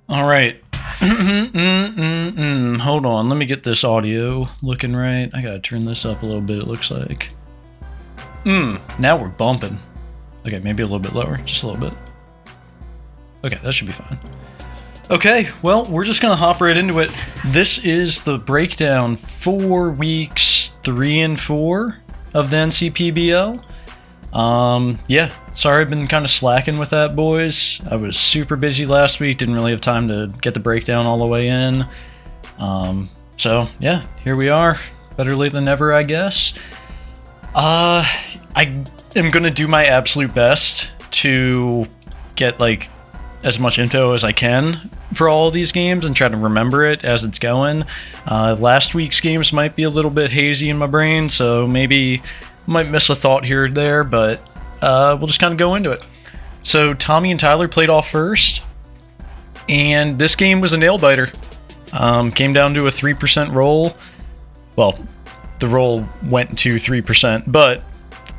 All right. Hold on. Let me get this audio looking right. I gotta turn this up a little bit, it looks like. Now we're bumping. Okay, maybe a little bit lower. Just a little bit. Okay, that should be fine. Okay, well, we're just gonna hop right into it. This is the breakdown for weeks 3 and 4 of the NCPBL. Yeah, sorry I've been kind of slacking with that, boys. I was super busy last week, didn't really have time to get the breakdown all the way in. So, yeah, here we are. Better late than never, I guess. I am gonna do my absolute best to get, like, as much info as I can for all of these games and try to remember it as it's going. Last week's games might be a little bit hazy in my brain, so maybe might miss a thought here or there, but we'll just kind of go into it. So Tommy and Tyler played off first, and this game was a nail-biter. Came down to a 3% roll. Well, the roll went to 3%, but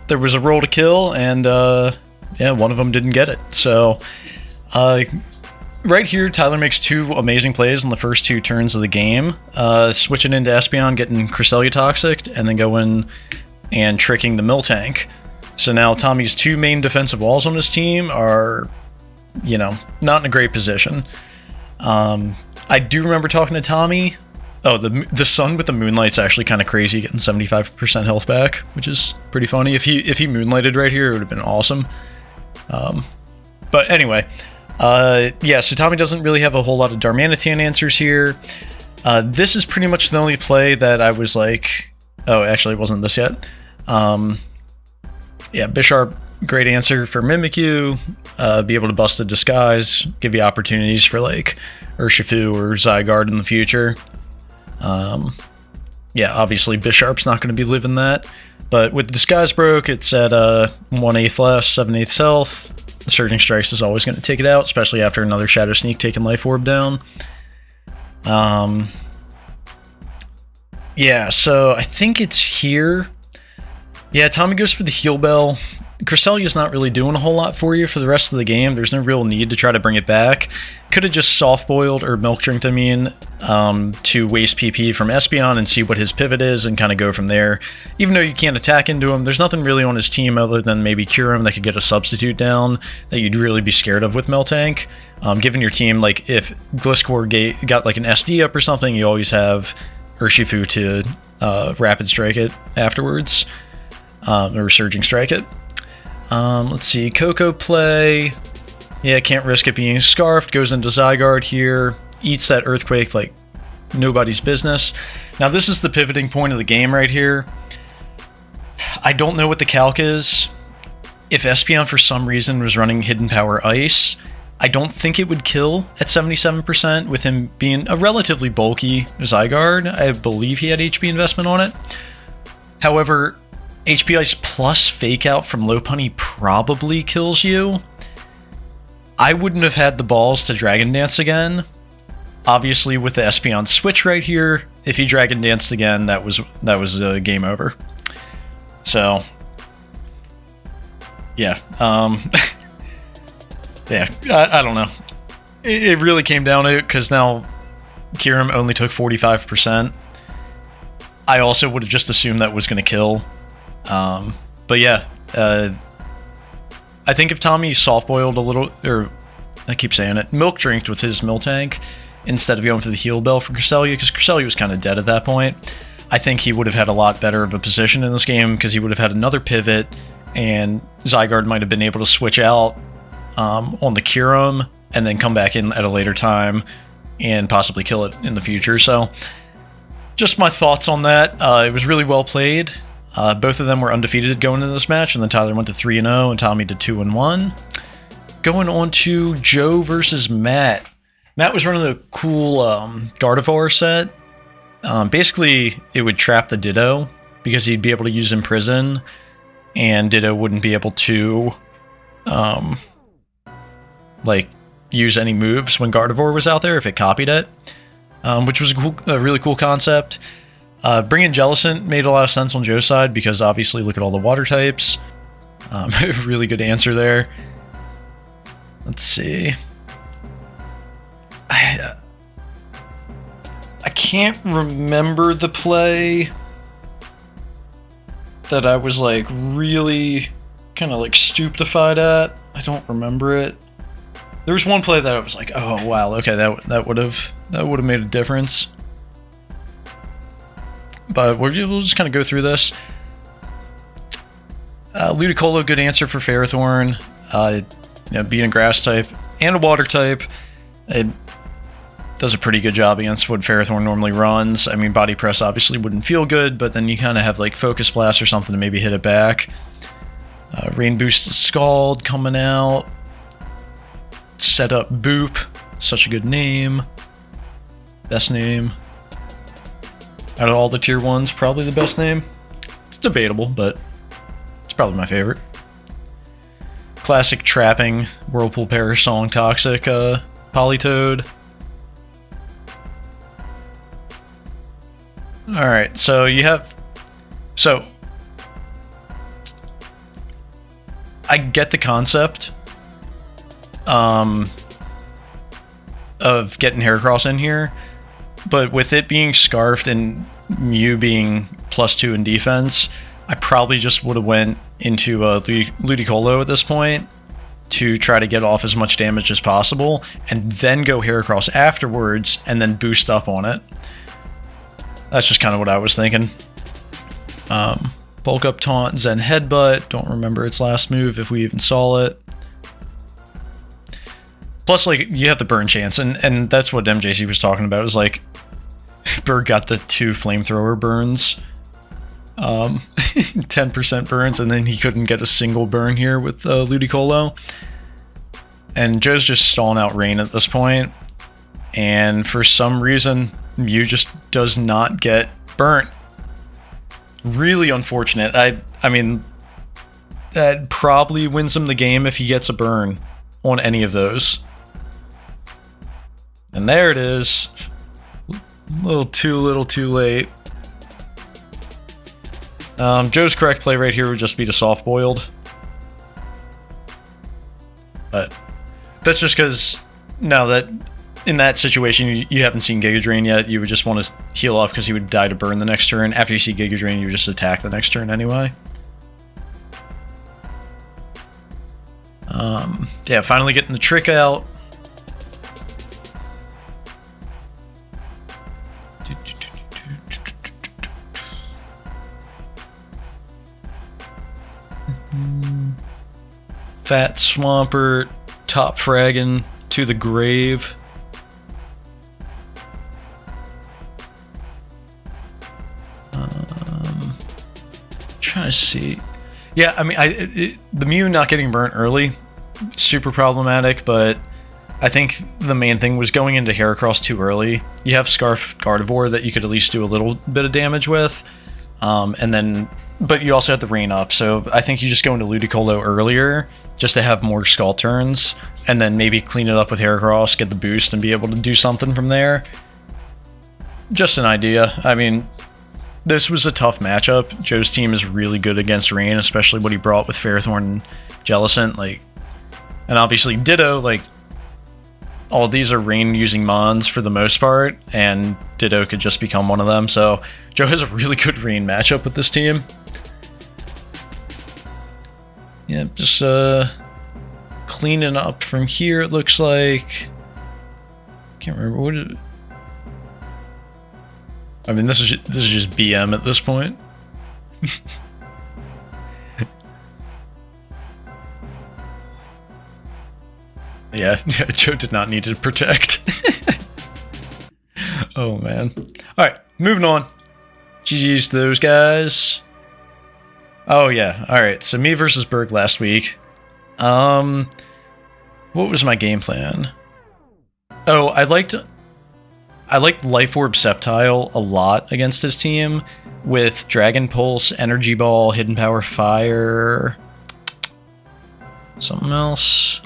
there was a roll to kill, and yeah, one of them didn't get it. So right here, Tyler makes 2 amazing plays in the first 2 turns of the game, switching into Espeon, getting Cresselia toxic, and then going and tricking the Miltank. So now Tommy's 2 main defensive walls on his team are, you know, not in a great position. I do remember talking to Tommy. Oh, the Sun with the Moonlight's actually kind of crazy, getting 75% health back, which is pretty funny. If he Moonlighted right here, it would have been awesome. But anyway, yeah, so Tommy doesn't really have a whole lot of Darmanitan answers here. This is pretty much the only play that I was like, oh, actually, it wasn't this yet. Yeah, Bisharp, great answer for Mimikyu. Be able to bust a disguise, give you opportunities for like Urshifu or Zygarde in the future. Yeah, obviously Bisharp's not going to be living that. But with the disguise broke, it's at 1/8 less, 7/8 health. The Surging Strikes is always going to take it out, especially after another Shadow Sneak taking Life Orb down. Yeah, so I think it's here. Yeah, Tommy goes for the Heal Bell. Cresselia's not really doing a whole lot for you for the rest of the game. There's no real need to try to bring it back. Could have just soft-boiled, or milk drinked, I mean, to waste PP from Espeon and see what his pivot is and kind of go from there. Even though you can't attack into him, there's nothing really on his team other than maybe Kyurem that could get a substitute down that you'd really be scared of with Miltank. Given your team, like, if Gliscor got like an SD up or something, you always have Urshifu to Rapid Strike it afterwards, or Surging Strike it. Let's see, Coco play. Yeah, can't risk it being scarfed. Goes into Zygarde here. Eats that Earthquake like nobody's business. Now this is the pivoting point of the game right here. I don't know what the calc is. If Espeon for some reason was running Hidden Power Ice, I don't think it would kill at 77% with him being a relatively bulky Zygarde. I believe he had HP investment on it. However, HP Ice plus Fake Out from Lopunny probably kills you. I wouldn't have had the balls to Dragon Dance again. Obviously, with the Espeon switch right here, if he Dragon Danced again, that was game over. So, yeah, yeah, I don't know. It really came down to it because now Kyurem only took 45%. I also would have just assumed that was going to kill. But yeah, I think if Tommy soft-boiled a little, or I keep saying it, milk drinked with his Miltank instead of going for the Heal Bell for Cresselia, because Cresselia was kind of dead at that point, I think he would have had a lot better of a position in this game because he would have had another pivot, and Zygarde might have been able to switch out on the Kyurem and then come back in at a later time and possibly kill it in the future. So, just my thoughts on that. It was really well played. Both of them were undefeated going into this match, and then Tyler went to 3-0, and Tommy did 2-1. Going on to Joe versus Matt. Matt was running a cool Gardevoir set. Basically, it would trap the Ditto, because he'd be able to use Imprison, and Ditto wouldn't be able to, like, use any moves when Gardevoir was out there if it copied it, which was a really cool concept. Bringing Jellicent made a lot of sense on Joe's side because obviously look at all the water types. Really good answer there. Let's see. I can't remember the play that I was like really kind of like stupefied at. I don't remember it. There was one play that I was like, oh wow, okay, that would have made a difference. But we'll just kind of go through this. Ludicolo, good answer for Ferrothorn. Being a grass type and a water type, it does a pretty good job against what Ferrothorn normally runs. I mean, Body Press obviously wouldn't feel good, but then you kind of have like Focus Blast or something to maybe hit it back. Rain Boost Scald coming out. Set Up Boop, such a good name. Best name. Out of all the tier 1s, probably the best name. It's debatable, but it's probably my favorite. Classic Trapping, Whirlpool Perish Song, Toxic, Politoad. Alright, so you have... So... I get the concept of getting Heracross in here, but with it being Scarfed and Mew being +2 in defense, I probably just would have went into Ludicolo at this point to try to get off as much damage as possible, and then go Heracross afterwards, and then boost up on it. That's just kind of what I was thinking. Bulk Up Taunt, Zen Headbutt. Don't remember its last move if we even saw it. Plus, like, you have the burn chance, and that's what MJC was talking about. Is like, Burke got the 2 flamethrower burns, 10% burns, and then he couldn't get a single burn here with Ludicolo. And Joe's just stalling out Rain at this point, and for some reason, Mew just does not get burnt. Really unfortunate. I mean, that probably wins him the game if he gets a burn on any of those. And there it is. A little too late. Joe's correct play right here would just be to soft boiled. But that's just because now that in that situation you haven't seen Giga Drain yet, you would just want to heal up because he would die to burn the next turn. After you see Giga Drain, you just attack the next turn anyway. Yeah, finally getting the trick out. Fat Swampert, top fragging to the grave. Trying to see. Yeah, I mean, the Mew not getting burnt early, super problematic, but I think the main thing was going into Heracross too early. You have Scarf Gardevoir that you could at least do a little bit of damage with, and then, but you also had the Rain up, so I think you just go into Ludicolo earlier, just to have more Skull turns, and then maybe clean it up with Heracross, get the boost, and be able to do something from there. Just an idea. I mean, this was a tough matchup. Joe's team is really good against Rain, especially what he brought with Ferrothorn and Jellicent, like, and obviously Ditto, like, all these are Rain using Mons for the most part, and Ditto could just become one of them, so Joe has a really good Rain matchup with this team. Yeah, just cleaning up from here, it looks like. Can't remember what it... I mean, this is just BM at this point. Yeah, Joe did not need to protect. Oh, man. Alright, moving on. GG's to those guys. Oh, yeah. Alright, so me versus Burke last week. What was my game plan? Oh, I liked Life Orb Sceptile a lot against his team with Dragon Pulse, Energy Ball, Hidden Power Fire, something else.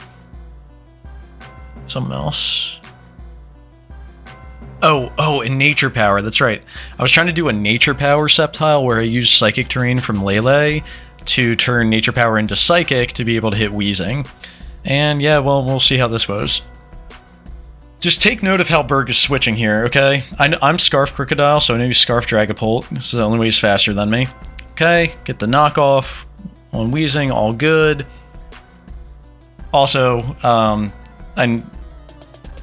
Oh, and Nature Power, that's right. I was trying to do a Nature Power Sceptile where I used Psychic Terrain from Lele to turn Nature Power into Psychic to be able to hit Weezing. And yeah, well, we'll see how this goes. Just take note of how Burke is switching here, okay? I'm Scarf Crocodile, so I know he's Scarf Dragapult. This is the only way he's faster than me. Okay, get the knockoff on Wheezing, all good. Also,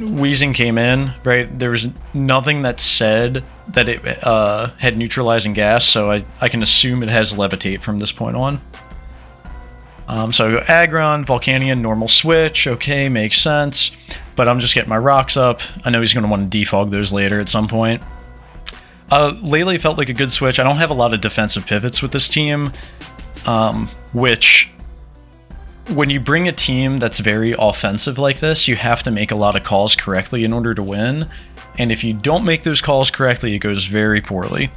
Wheezing came in, right? There was nothing that said that it had neutralizing gas, so I can assume it has Levitate from this point on. So I go Aggron, Volcanion, normal switch. Okay, makes sense. But I'm just getting my rocks up. I know he's going to want to defog those later at some point. Lele felt like a good switch. I don't have a lot of defensive pivots with this team, which, when you bring a team that's very offensive like this, you have to make a lot of calls correctly in order to win. And if you don't make those calls correctly, it goes very poorly.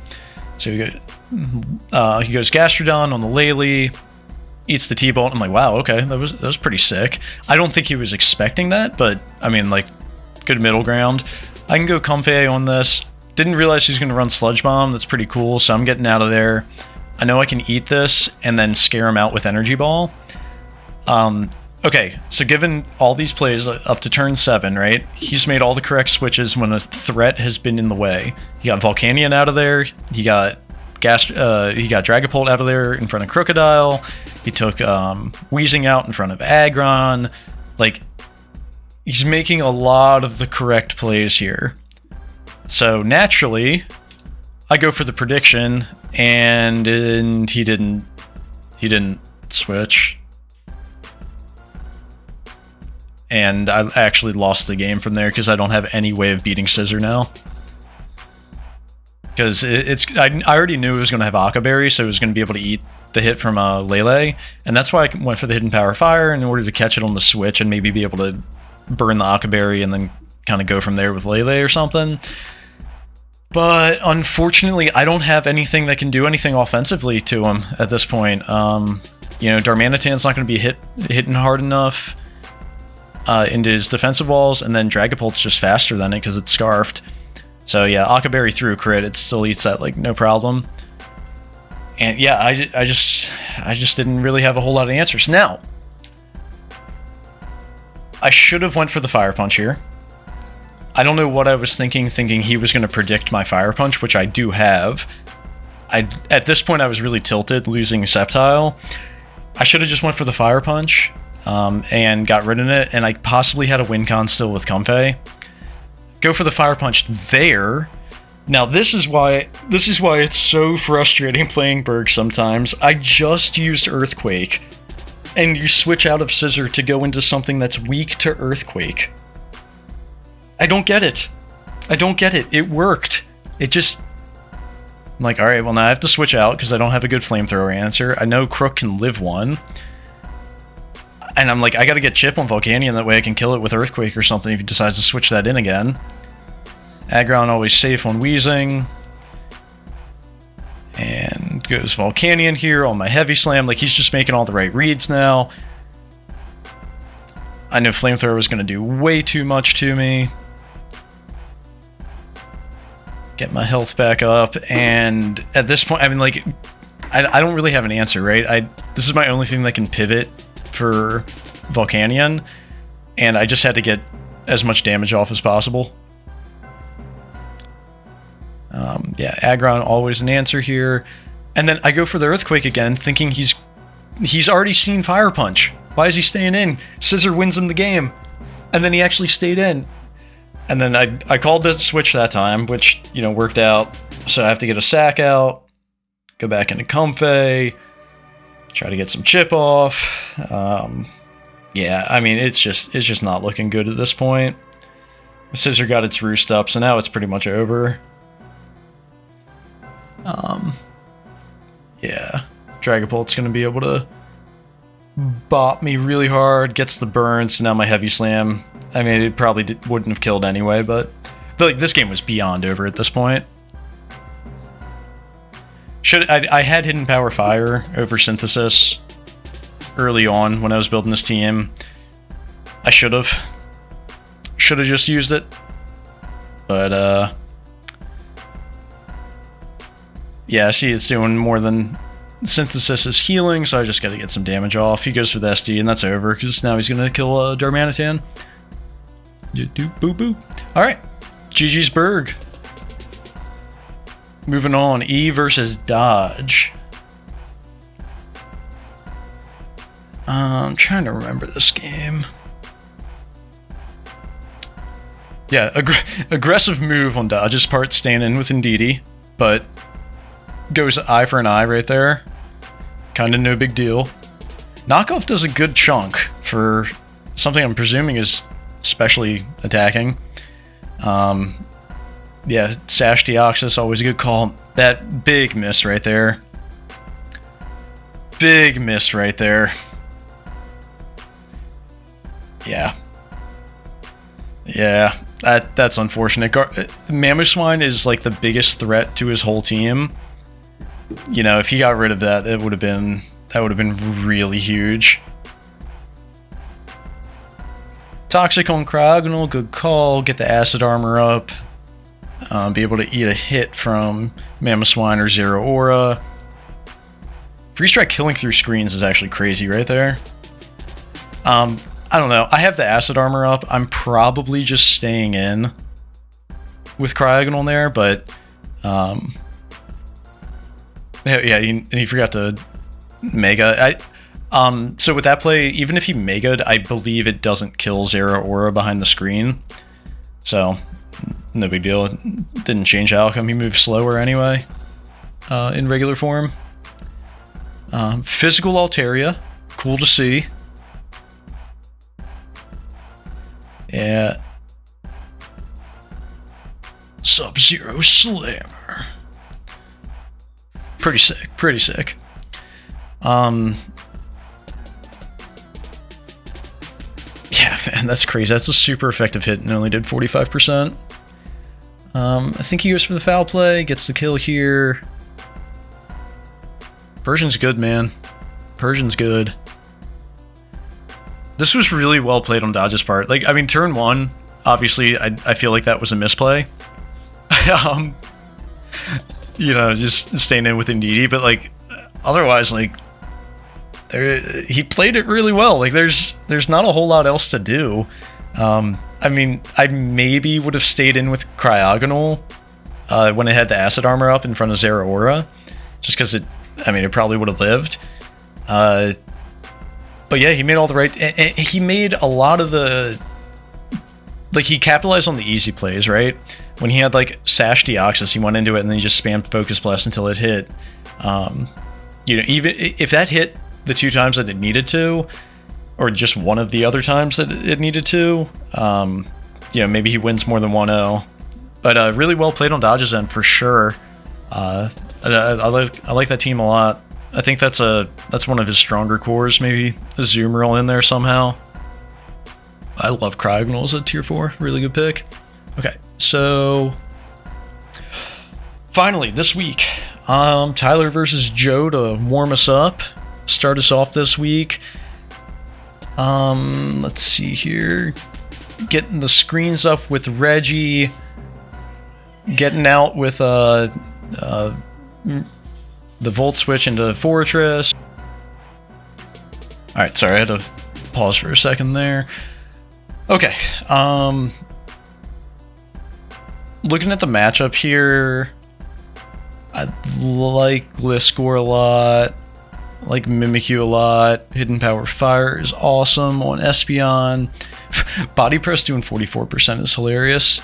So he goes Gastrodon on the Lele, eats the T-Bolt. I'm like, wow, okay, that was pretty sick. I don't think he was expecting that, but I mean, like, good middle ground. I can go Comfey on this. Didn't realize he was going to run Sludge Bomb. That's pretty cool, so I'm getting out of there. I know I can eat this and then scare him out with Energy Ball. Okay, so given all these plays up to turn 7, right, he's made all the correct switches when a threat has been in the way. He got Volcanion out of there. He got Dragapult out of there in front of Crocodile. He took Wheezing out in front of Aggron. Like, he's making a lot of the correct plays here. So naturally, I go for the prediction, and he didn't switch. And I actually lost the game from there because I don't have any way of beating Scissor now. Because I already knew it was going to have Aqua Berry, so it was going to be able to eat the hit from Lele, and that's why I went for the Hidden Power Fire in order to catch it on the switch and maybe be able to burn the Aqua Berry and then kind of go from there with Lele or something. But unfortunately, I don't have anything that can do anything offensively to him at this point. Darmanitan's not going to be hitting hard enough into his defensive walls, and then Dragapult's just faster than it because it's Scarfed. So yeah, Aqua Berry through crit, it still eats that like no problem. And yeah, I just didn't really have a whole lot of answers. Now, I should have went for the Fire Punch here. I don't know what I was thinking he was going to predict my Fire Punch, which I do have. At this point, I was really tilted, losing Sceptile. I should have just went for the Fire Punch and got rid of it, and I possibly had a win con still with Comfey. Go for the Fire Punch there. Now this is why it's so frustrating playing Burke sometimes. I just used Earthquake, and you switch out of Scissor to go into something that's weak to Earthquake. I don't get it. It worked. I'm like, alright, well now I have to switch out because I don't have a good Flamethrower answer. I know Crook can live one. And I'm like, I gotta get Chip on Volcanion, that way I can kill it with Earthquake or something if he decides to switch that in again. Aggron always safe on Wheezing. And goes Volcanion here on my Heavy Slam. Like, he's just making all the right reads now. I know Flamethrower was gonna do way too much to me. Get my health back up, and at this point, I mean, like, I don't really have an answer, right? This is my only thing that can pivot for Volcanion, and I just had to get as much damage off as possible. Yeah, Aggron always an answer here, and then I go for the Earthquake again, thinking he's already seen Fire Punch. Why is he staying in? Scissor wins him the game, and then he actually stayed in. And then I called the switch that time, which, worked out. So I have to get a sack out, go back into Comfey, try to get some chip off. Yeah, I mean, it's just not looking good at this point. The Scissor got its roost up, so now it's pretty much over. Yeah, Dragapult's going to be able to bop me really hard, gets the burn, so now my Heavy Slam, I mean, it probably wouldn't have killed anyway, but like, this game was beyond over at this point. I had Hidden Power Fire over Synthesis early on when I was building this team. I should have just used it, but yeah, see, it's doing more than Synthesis is healing, so I just gotta get some damage off. He goes with SD, and that's over, because now he's gonna kill Darmanitan. Boo boo. All right, GG's Burke. Moving on, E versus Dodge. I'm trying to remember this game. Yeah, aggressive move on Dodge's part, staying in with Ndidi, but goes eye for an eye right there. Kind of no big deal. Knockoff does a good chunk for something I'm presuming is specially attacking. Yeah, Sash Deoxys, always a good call. That big miss right there. Big miss right there. Yeah. Yeah, that's unfortunate. Mamoswine is like the biggest threat to his whole team. You know, if he got rid of that, that would have been really huge. Toxic on Cryogonal, good call. Get the acid armor up. Be able to eat a hit from Mamoswine or Zero Aura. Freeze Strike killing through screens is actually crazy right there. I don't know. I have the acid armor up. I'm probably just staying in with Cryogonal there, but yeah, he forgot to Mega. So with that play, even if he Mega'd, I believe it doesn't kill Zero Aura behind the screen. So no big deal. It didn't change outcome. He moves slower anyway in regular form. Physical Altaria. Cool to see. Yeah. Sub-Zero Slammer. Pretty sick. Pretty sick. Yeah, man, that's crazy. That's a super effective hit and only did 45%. I think he goes for the foul play, gets the kill here. Persian's good, man. Persian's good. This was really well played on Dodge's part. Like, I mean, turn one, obviously, I feel like that was a misplay. You know, just staying in with Ndidi, but like, otherwise, like, he played it really well. Like, there's not a whole lot else to do. I mean, I maybe would have stayed in with Cryogonal when it had the acid armor up in front of Zero Aura, just because it probably would have lived. But yeah, he made all the right... And he made a lot of the... Like, he capitalized on the easy plays, right? When he had, like, Sash Deoxys, he went into it and then he just spammed Focus Blast until it hit. You know, even if that hit the 2 times that it needed to, or just one of the other times that it needed to, you know, maybe he wins more than 1-0. But really well played on Dodge's end, for sure. I like that team a lot. I think that's one of his stronger cores. Maybe a Zoomerl in there somehow. I love Cryogonal as a tier 4. Really good pick. Okay, so finally this week, Tyler versus Joe to warm us up, start us off this week. Let's see here. Getting the screens up with Reggie. Getting out with the Volt Switch into Fortress. Alright, sorry, I had to pause for a second there. Okay, looking at the matchup here, I like Gliscor a lot, I like Mimikyu a lot. Hidden Power Fire is awesome on Espeon. Body Press doing 44% is hilarious.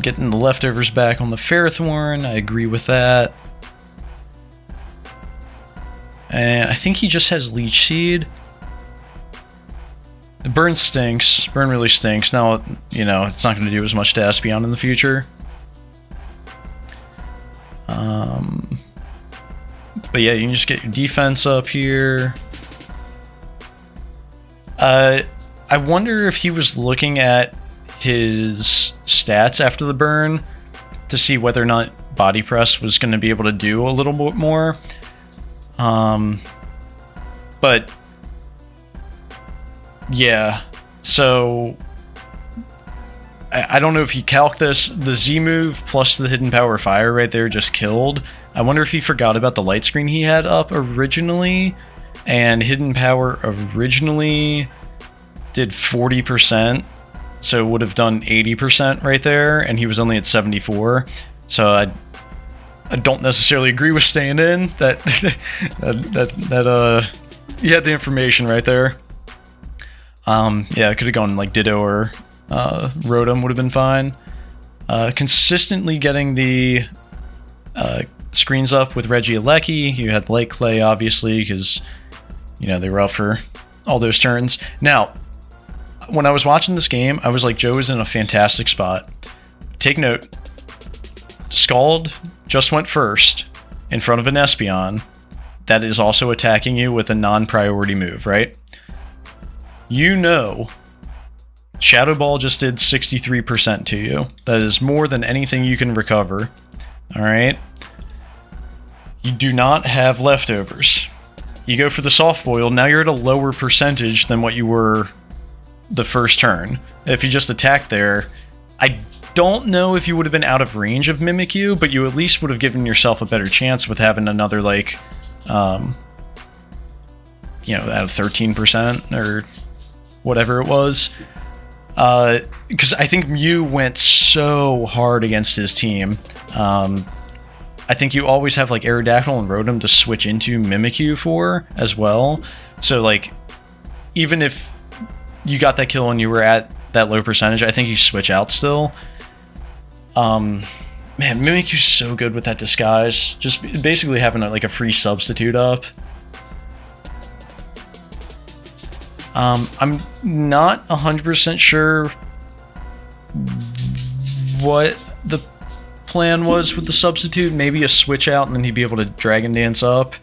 Getting the leftovers back on the Ferrothorn, I agree with that. And I think he just has Leech Seed. Burn stinks. Burn really stinks. Now, you know, it's not going to do as much to Espeon in the future. But yeah, you can just get your defense up here. I wonder if he was looking at his stats after the burn to see whether or not Body Press was going to be able to do a little bit more. But yeah, so I don't know if he calced this. The Z move plus the Hidden Power Fire right there just killed. I wonder if he forgot about the light screen he had up originally, and Hidden Power originally did 40%, so it would have done 80% right there, and he was only at 74. So I don't necessarily agree with staying in. That you had the information right there. Yeah, I could have gone like Ditto or Rotom would have been fine. Consistently getting the screens up with Regieleki. You had Light Clay, obviously, because, you know, they were up for all those turns. Now, when I was watching this game, I was like, Joe is in a fantastic spot. Take note, Scald just went first in front of an Espeon that is also attacking you with a non-priority move, right? You know, Shadow Ball just did 63% to you. That is more than anything you can recover. All right? You do not have leftovers. You go for the Soft Boil, now you're at a lower percentage than what you were the first turn. If you just attacked there, I don't know if you would have been out of range of Mimikyu, but you at least would have given yourself a better chance with having another, like, you know, out of 13% or whatever it was. Because I think Mew went so hard against his team. I think you always have like Aerodactyl and Rotom to switch into Mimikyu for as well. So like, even if you got that kill and you were at that low percentage, I think you switch out still. Man, Mimikyu's so good with that disguise. Just basically having like a free substitute up. I'm not 100% sure what the plan was with the substitute. Maybe a switch out and then he'd be able to Dragon Dance up.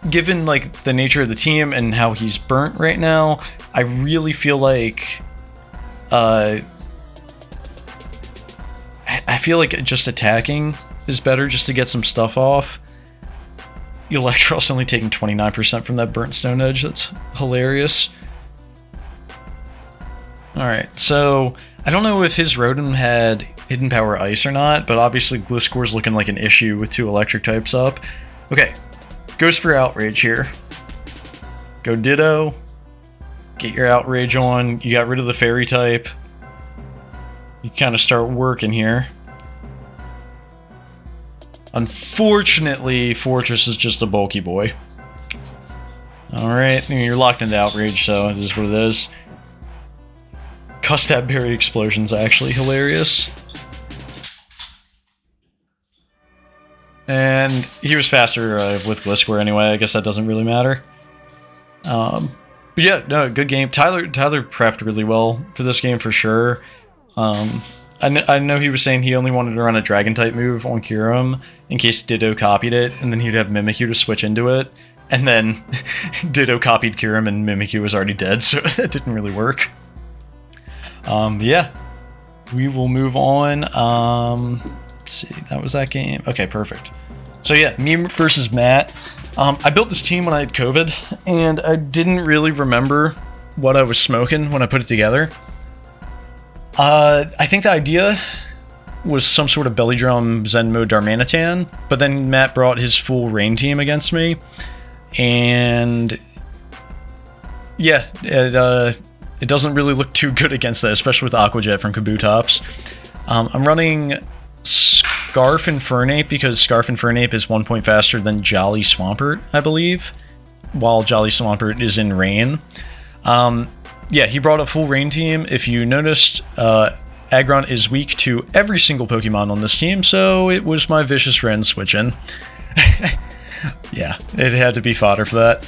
Given like the nature of the team and how he's burnt right now, I really feel like I feel like just attacking is better just to get some stuff off. Electro's only taking 29% from that burnt Stone Edge. That's hilarious. Alright, so I don't know if his Rotom had Hidden Power Ice or not, but obviously Gliscor's looking like an issue with 2 electric types up. Okay, goes for Outrage here. Go Ditto. Get your Outrage on. You got rid of the Fairy type. You kind of start working here. Unfortunately, Fortress is just a bulky boy. Alright, you're locked into Outrage, so it is what it is. Custap Berry Explosion's actually hilarious. And he was faster with Gliscor anyway, I guess that doesn't really matter. But yeah, no, good game. Tyler prepped really well for this game for sure. I know he was saying he only wanted to run a Dragon-type move on Kyurem in case Ditto copied it, and then he'd have Mimikyu to switch into it. And then Ditto copied Kyurem and Mimikyu was already dead, so that didn't really work. Yeah, we will move on. Let's see, that was that game. Okay, perfect. So yeah, me versus Matt. I built this team when I had COVID, and I didn't really remember what I was smoking when I put it together. I think the idea was some sort of Belly Drum Zen mode Darmanitan, but then Matt brought his full rain team against me, and yeah, it doesn't really look too good against that, especially with Aqua Jet from Kabutops. I'm running Scarf Infernape because Scarf Infernape is 1 point faster than Jolly Swampert, I believe, while Jolly Swampert is in rain. Yeah, he brought a full rain team. If you noticed, Aggron is weak to every single Pokemon on this team, so it was my Vicious Friend switching. Yeah, it had to be fodder for that.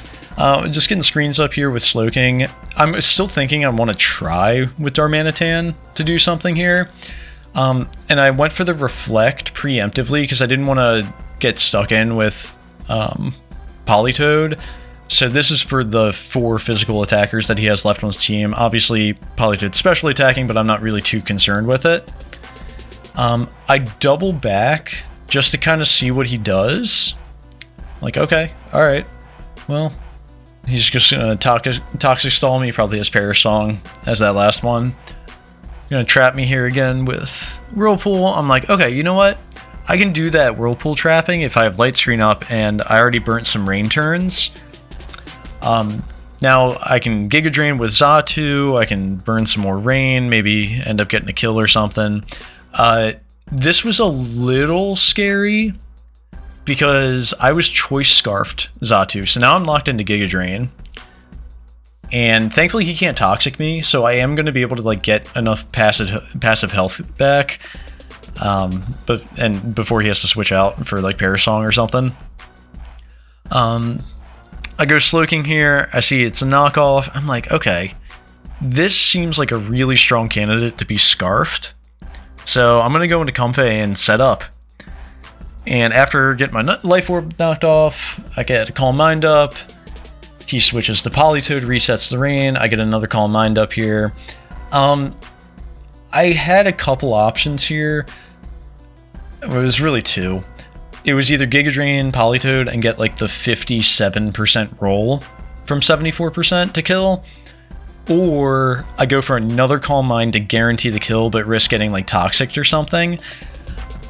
Just getting screens up here with Slowking. I'm still thinking I want to try with Darmanitan to do something here. And I went for the Reflect preemptively because I didn't want to get stuck in with Politoed. So this is for the 4 physical attackers that he has left on his team. Obviously, Politoed's specially attacking, but I'm not really too concerned with it. I double back just to kind of see what he does. Like, okay, alright. Well, he's just going to Toxic Stall me. Probably has Perish Song as that last one. Going to trap me here again with Whirlpool. I'm like, okay, you know what? I can do that Whirlpool trapping if I have Light Screen up and I already burnt some rain turns. Now I can Giga Drain with Xatu, I can burn some more rain, maybe end up getting a kill or something. This was a little scary because I was Choice Scarfed Xatu, so now I'm locked into Giga Drain. And thankfully he can't Toxic me, so I am going to be able to like get enough passive health back. And before he has to switch out for like Parasong or something. I go Slowking here, I see it's a knockoff, I'm like, okay, this seems like a really strong candidate to be Scarfed. So I'm going to go into Comfey and set up. And after getting my Life Orb knocked off, I get a Calm Mind up, he switches to Politoed, resets the rain, I get another Calm Mind up here. I had a couple options here, it was really two. It was either Giga Drain, Politoed, and get like the 57% roll from 74% to kill, or I go for another Calm Mind to guarantee the kill but risk getting like Toxic or something.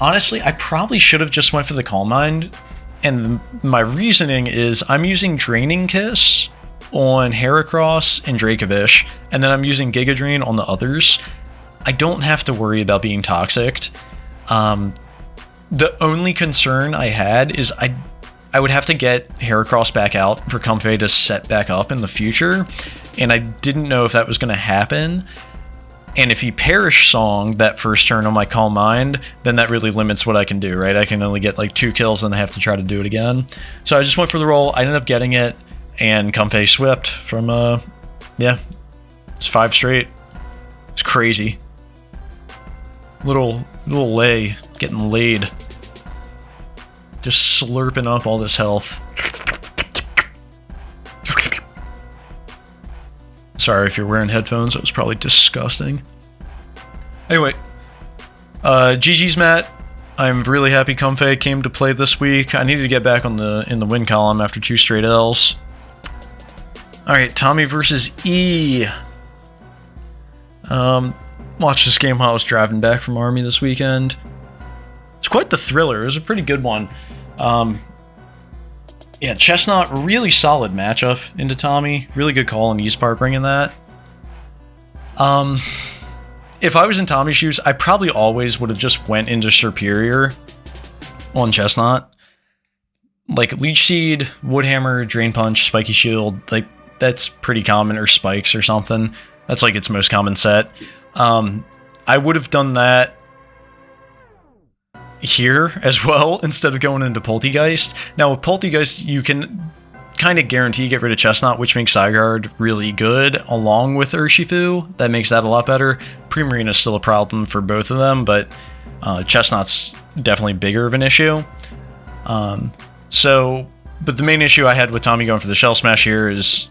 Honestly, I probably should have just went for the Calm Mind, and my reasoning is I'm using Draining Kiss on Heracross and Dracovish, and then I'm using Giga Drain on the others. I don't have to worry about being Toxicked. The only concern I had is I would have to get Heracross back out for Comfey to set back up in the future, and I didn't know if that was going to happen. And if he Perish Song that first turn on my Calm Mind, then that really limits what I can do, right? I can only get like 2 kills and I have to try to do it again. So I just went for the roll, I ended up getting it, and Comfey swept from, yeah, it's 5 straight. It's crazy. Little lay, getting laid. Just slurping up all this health. Sorry if you're wearing headphones, that was probably disgusting. Anyway, GG's Matt. I'm really happy Comfey came to play this week. I needed to get back in the win column after 2 straight L's. Alright, Tommy versus E. Watched this game while I was driving back from Army this weekend. It's quite the thriller. It was a pretty good one. Yeah, Chestnut, really solid matchup into Tommy. Really good call on E's part bringing that. If I was in Tommy's shoes, I probably always would have just went into Superior on Chestnut. Like Leech Seed, Woodhammer, Drain Punch, Spiky Shield, like that's pretty common, or Spikes or something. That's like its most common set. I would have done that here as well instead of going into Poltegeist. Now with Poltegeist you can kind of guarantee get rid of Chestnut, which makes Zygarde really good along with Urshifu. That makes that a lot better. Primarina is still a problem for both of them, but Chestnut's definitely bigger of an issue. But the main issue I had with Tommy going for the Shell Smash here is,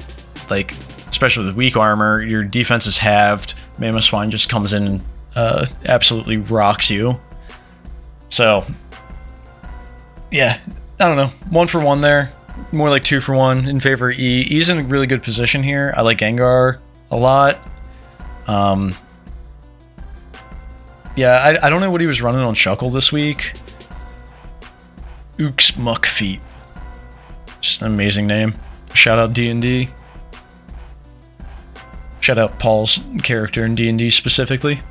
like, especially with weak armor, your defense is halved. Mamoswine just comes in and absolutely rocks you. So, yeah, I don't know. 1 for 1 there. More like 2 for 1 in favor of E. E's in a really good position here. I like Gengar a lot. Yeah, I don't know what he was running on Shuckle this week. Ooks Muckfeet. Just an amazing name. Shout out D&D. Shout out Paul's character in D&D specifically.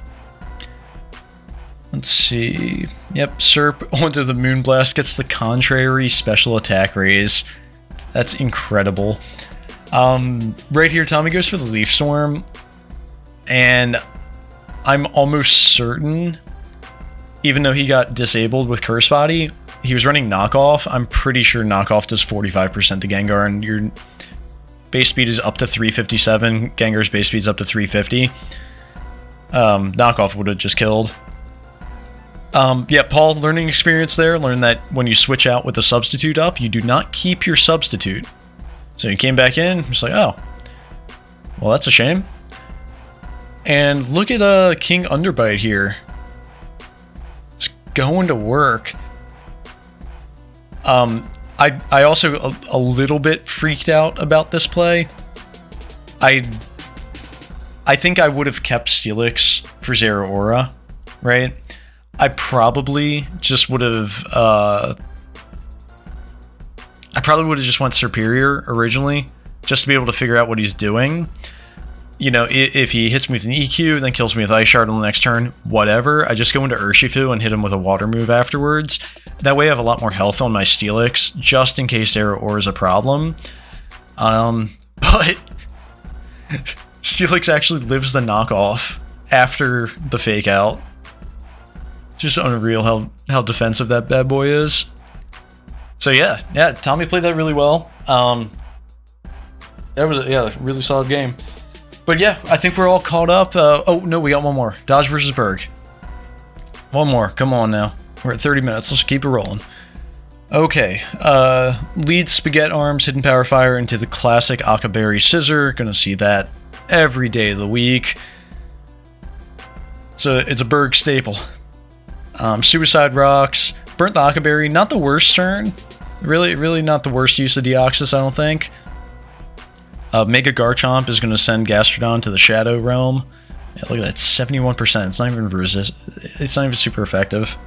Let's see. Yep, Serp onto the Moonblast gets the contrary special attack raise. That's incredible. Right here, Tommy goes for the Leaf Storm, and I'm almost certain, even though he got disabled with Curse Body, he was running Knockoff. I'm pretty sure Knockoff does 45% to Gengar, and your base speed is up to 357. Gengar's base speed is up to 350. Knockoff would have just killed. Yeah, Paul, learning experience there. Learned that when you switch out with a substitute up, you do not keep your substitute. So he came back in, just like, oh, well, that's a shame. And look at King Underbite here. It's going to work. I also a little bit freaked out about this play. I think I would have kept Steelix for Zeraora, right? I probably just would have just went Superior originally just to be able to figure out what he's doing. You know, if he hits me with an EQ, then kills me with Ice Shard on the next turn, whatever, I just go into Urshifu and hit him with a water move afterwards. That way I have a lot more health on my Steelix, just in case Aero-Ore is a problem. But Steelix actually lives the knockoff after the fake out. Just unreal how defensive that bad boy is. So yeah, Tommy played that really well. That was a really solid game. But yeah, I think we're all caught up. Oh no, we got one more. Dodge versus Burke. One more. Come on now. We're at 30 minutes. Let's keep it rolling. Okay. Lead Spaghetti Arms, Hidden Power Fire into the classic Akaberry Scissor. Gonna see that every day of the week. So it's a Burke staple. Suicide Rocks. Burnt the Akaberry. Not the worst turn. Really not the worst use of Deoxys, I don't think. Mega Garchomp is going to send Gastrodon to the Shadow Realm. Yeah, look at that, 71%. It's not even it's not even super effective.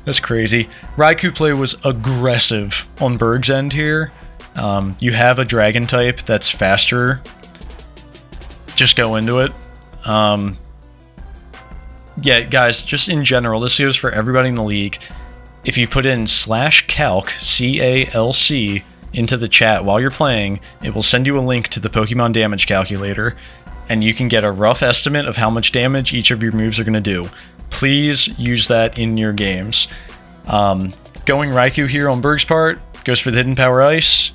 That's crazy. Raikou play was aggressive on Berg's end here. You have a Dragon type that's faster. Just go into it. Yeah, guys, just in general, this goes for everybody in the league. If you put in /calc, C-A-L-C, into the chat while you're playing, it will send you a link to the Pokemon damage calculator, and you can get a rough estimate of how much damage each of your moves are going to do. Please use that in your games. Going Raikou here on Berg's part goes for the Hidden Power Ice.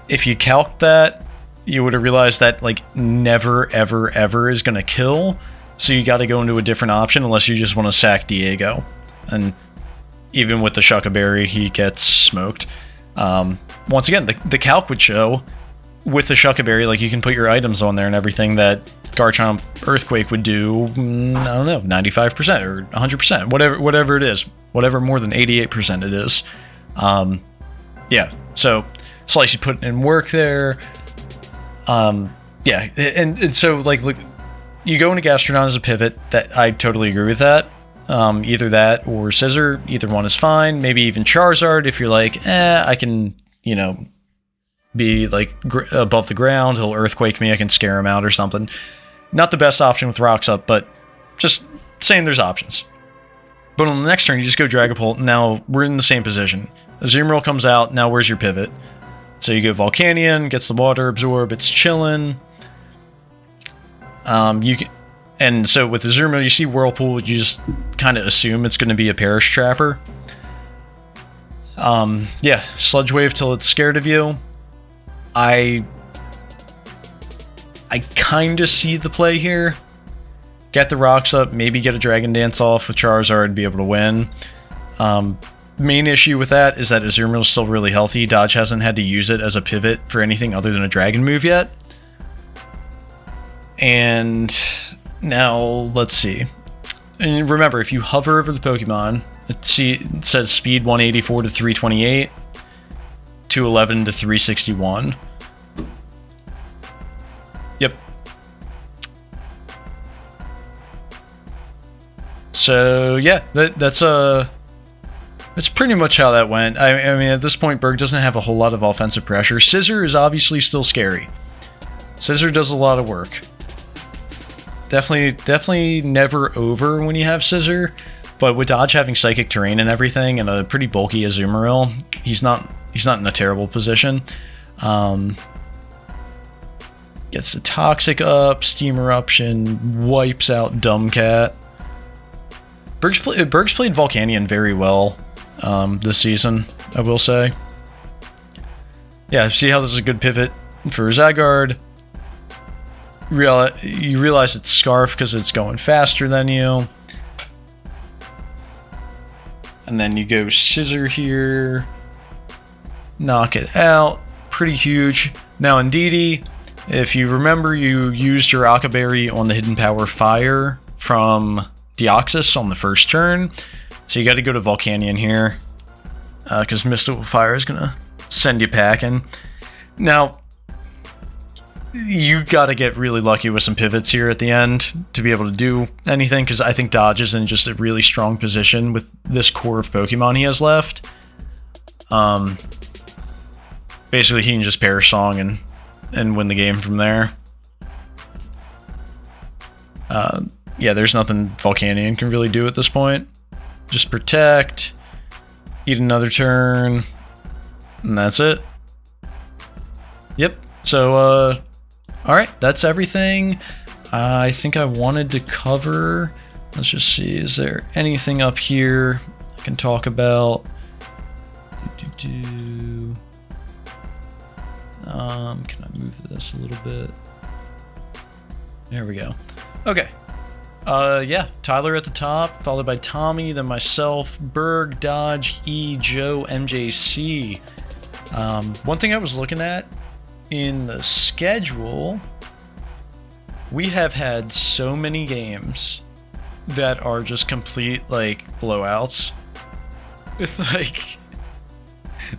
If you calc that, you would have realized that like never ever is going to kill, so you got to go into a different option unless you just want to sack Diego. And even with the Shuckaberry, he gets smoked. Once again, the calc would show with the Shuckaberry, like you can put your items on there and everything that Garchomp Earthquake would do, I don't know, 95% or 100%, whatever it is, whatever more than 88% it is. Yeah, so Slice, you put in work there. Yeah, and so like, look, you go into Gastrodon as a pivot. That I totally agree with that. Either that or Scissor, either one is fine. Maybe even Charizard if you're like, I can, you know, be like above the ground, he'll Earthquake me, I can scare him out or something. Not the best option with Rocks Up, but just saying there's options. But on the next turn, you just go Dragapult. Now we're in the same position. Azumarill comes out, now where's your pivot? So you go Volcanion, gets the Water Absorb, it's chilling. You can... And so with Azumarill, you see Whirlpool, you just kind of assume it's going to be a Perish Trapper. Yeah, Sludge Wave till it's scared of you. I kind of see the play here. Get the Rocks Up, maybe get a Dragon Dance off with Charizard and be able to win. Main issue with that is that Azumarill is still really healthy. Dodge hasn't had to use it as a pivot for anything other than a Dragon move yet. And... now, let's see. And remember, if you hover over the Pokemon, it says speed 184 to 328, 211 to 361. Yep. So, yeah, that's pretty much how that went. I mean, at this point, Burke doesn't have a whole lot of offensive pressure. Scissor is obviously still scary. Scissor does a lot of work. Definitely never over when you have Scissor, but with Dodge having Psychic Terrain and everything, and a pretty bulky Azumarill, he's not in a terrible position. Gets the Toxic up, Steam Eruption, wipes out Dumbcat. Burke's played Volcanion very well this season, I will say. Yeah, see how this is a good pivot for Zygarde. You realize it's Scarf because it's going faster than you. And then you go Scissor here. Knock it out. Pretty huge. Now Indeedee, if you remember, you used your Akaberry on the Hidden Power Fire from Deoxys on the first turn. So you got to go to Volcanion here. Because Mystical Fire is going to send you packing. Now... you gotta get really lucky with some pivots here at the end to be able to do anything, because I think Dodge is in just a really strong position with this core of Pokemon he has left. basically he can just pair song and win the game from there. Yeah, there's nothing Volcanion can really do at this point. Just protect, eat another turn, and that's it. Yep. So, alright, that's everything I think I wanted to cover. Let's just see, is there anything up here I can talk about? Can I move this a little bit? There we go. Okay. Yeah, Tyler at the top, followed by Tommy, then myself, Burke, Dodge, E, Joe, MJC. One thing I was looking at in the schedule, we have had so many games that are just complete, like, blowouts. It's like,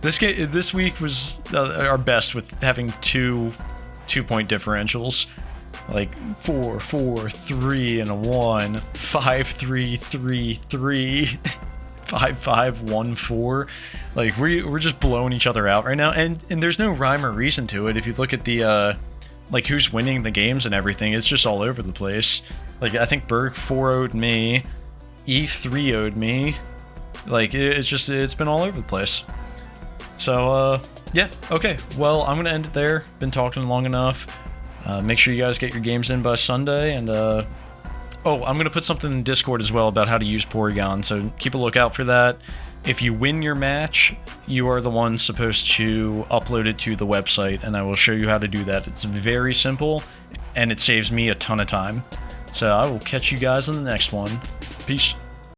this week was our best with having two-point differentials. Like 4, 4, 3, and a 1, 5, 3, 3, 3, 5, 5, 1, 4. Like we're just blowing each other out right now, and there's no rhyme or reason to it. If you look at the like who's winning the games and everything, it's just all over the place. Like I think Burke 4-0'd me, E 3-0'd me. Like it's been all over the place. So yeah, okay. Well, I'm gonna end it there. Been talking long enough. Make sure you guys get your games in by Sunday, and oh, I'm going to put something in Discord as well about how to use Porygon, so keep a lookout for that. If you win your match, you are the one supposed to upload it to the website, and I will show you how to do that. It's very simple, and it saves me a ton of time. So I will catch you guys in the next one. Peace.